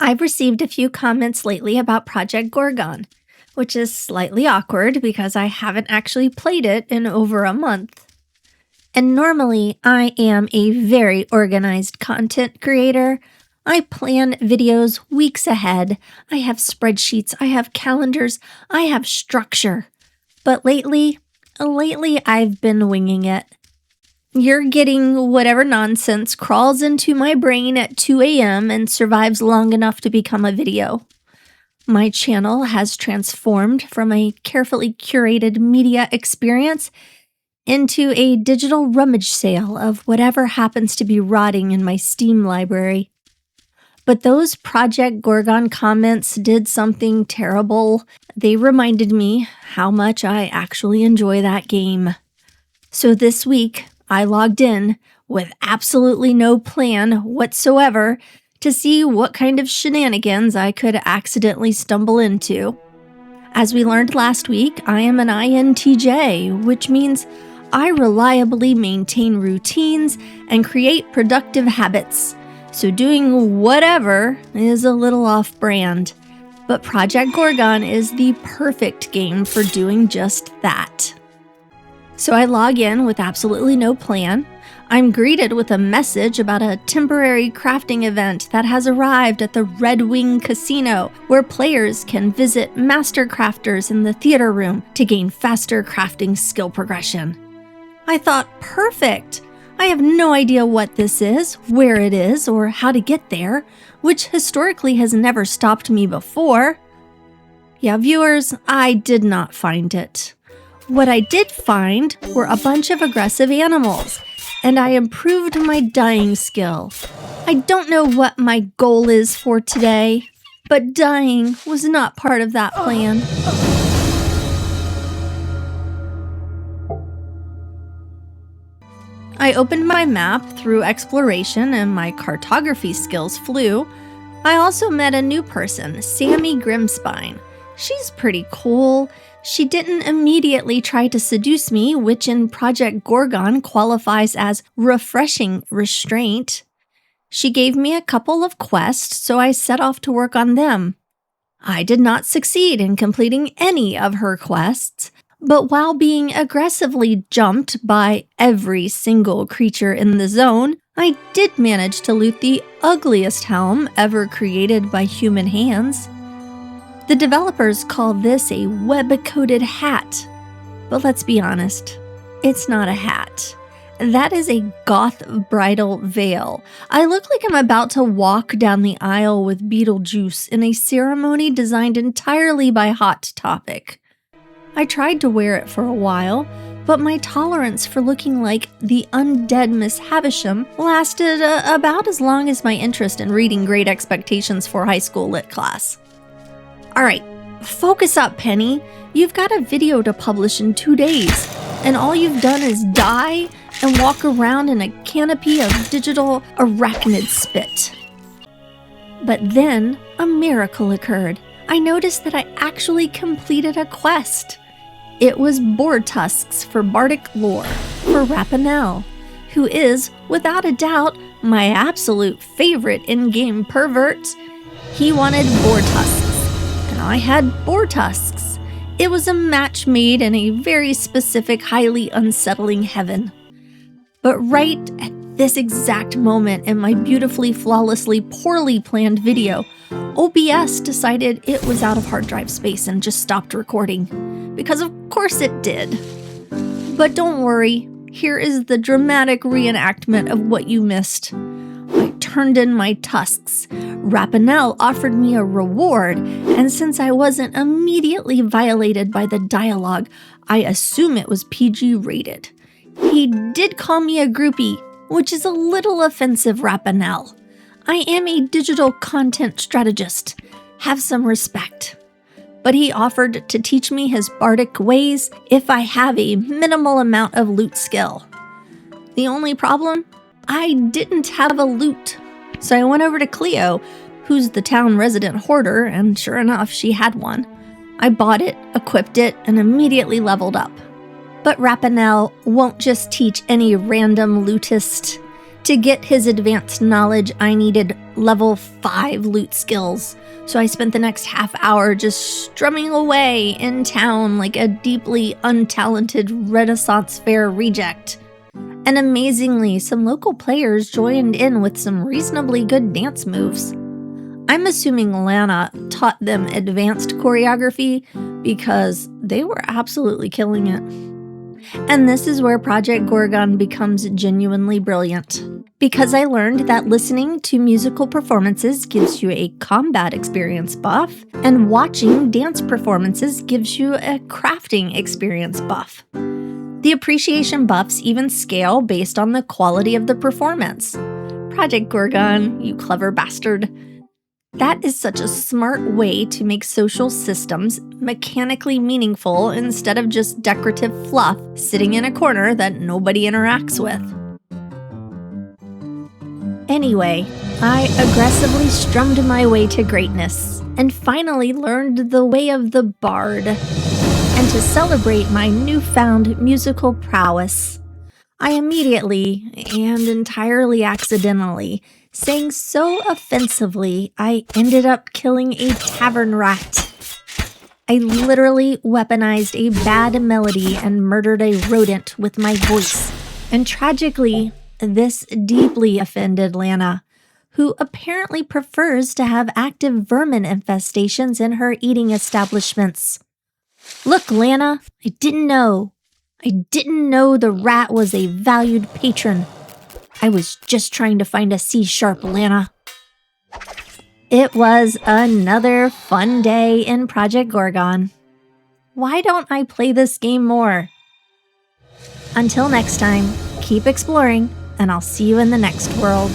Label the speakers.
Speaker 1: I've received a few comments lately about Project Gorgon, which is slightly awkward because I haven't actually played it in over a month. And normally, I am a very organized content creator. I plan videos weeks ahead. I have spreadsheets, I have calendars, I have structure. But lately I've been winging it. You're getting whatever nonsense crawls into my brain at 2 a.m. and survives long enough to become a video. My channel has transformed from a carefully curated media experience into a digital rummage sale of whatever happens to be rotting in my Steam library. But those Project Gorgon comments did something terrible. They reminded me how much I actually enjoy that game. So this week, I logged in with absolutely no plan whatsoever to see what kind of shenanigans I could accidentally stumble into. As we learned last week, I am an INTJ, which means I reliably maintain routines and create productive habits. So doing whatever is a little off-brand. But Project Gorgon is the perfect game for doing just that. So I log in with absolutely no plan. I'm greeted with a message about a temporary crafting event that has arrived at the Red Wing Casino, where players can visit master crafters in the theater room to gain faster crafting skill progression. I thought, perfect! I have no idea what this is, where it is, or how to get there, which historically has never stopped me before. Yeah, viewers, I did not find it. What I did find were a bunch of aggressive animals, and I improved my dying skill. I don't know what my goal is for today, but dying was not part of that plan. I opened my map through exploration and my cartography skills flew. I also met a new person, Sammie Grimspine. She's pretty cool. She didn't immediately try to seduce me, which in Project Gorgon qualifies as refreshing restraint. She gave me a couple of quests, so I set off to work on them. I did not succeed in completing any of her quests, but while being aggressively jumped by every single creature in the zone, I did manage to loot the ugliest helm ever created by human hands. The developers call this a web-coated hat, but let's be honest, it's not a hat. That is a goth bridal veil. I look like I'm about to walk down the aisle with Beetlejuice in a ceremony designed entirely by Hot Topic. I tried to wear it for a while, but my tolerance for looking like the undead Miss Havisham lasted about as long as my interest in reading Great Expectations for high school lit class. Alright, focus up, Penny. You've got a video to publish in 2 days, and all you've done is die and walk around in a canopy of digital arachnid spit. But then, a miracle occurred. I noticed that I actually completed a quest. It was Boar Tusks for Bardic lore, for Rapinel, who is, without a doubt, my absolute favorite in-game pervert. He wanted Boar Tusks. I had Boar Tusks. It was a match made in a very specific, highly unsettling heaven. But right at this exact moment in my beautifully, flawlessly, poorly planned video, OBS decided it was out of hard drive space and just stopped recording. Because of course it did. But don't worry, here is the dramatic reenactment of what you missed. I turned in my tusks. Rapinel offered me a reward, and since I wasn't immediately violated by the dialogue, I assume it was PG rated. He did call me a groupie, which is a little offensive, Rapinel. I am a digital content strategist. Have some respect. But he offered to teach me his bardic ways if I have a minimal amount of lute skill. The only problem? I didn't have a lute. So I went over to Cleo, who's the town resident hoarder, and sure enough, she had one. I bought it, equipped it, and immediately leveled up. But Rapinel won't just teach any random lutist. To get his advanced knowledge, I needed level 5 lute skills, so I spent the next half hour just strumming away in town like a deeply untalented Renaissance Fair reject. And amazingly, some local players joined in with some reasonably good dance moves. I'm assuming Lana taught them advanced choreography because they were absolutely killing it. And this is where Project Gorgon becomes genuinely brilliant, because I learned that listening to musical performances gives you a combat experience buff, and watching dance performances gives you a crafting experience buff. The appreciation buffs even scale based on the quality of the performance. Project Gorgon, you clever bastard. That is such a smart way to make social systems mechanically meaningful instead of just decorative fluff sitting in a corner that nobody interacts with. Anyway, I aggressively strummed my way to greatness and finally learned the way of the bard. And to celebrate my newfound musical prowess, I immediately, and entirely accidentally, sang so offensively I ended up killing a tavern rat. I literally weaponized a bad melody and murdered a rodent with my voice. And tragically, this deeply offended Lana, who apparently prefers to have active vermin infestations in her eating establishments. Look, Lana, I didn't know the rat was a valued patron. I was just trying to find a C-sharp, Lana. It was another fun day in Project Gorgon. Why don't I play this game more? Until next time, keep exploring, and I'll see you in the next world.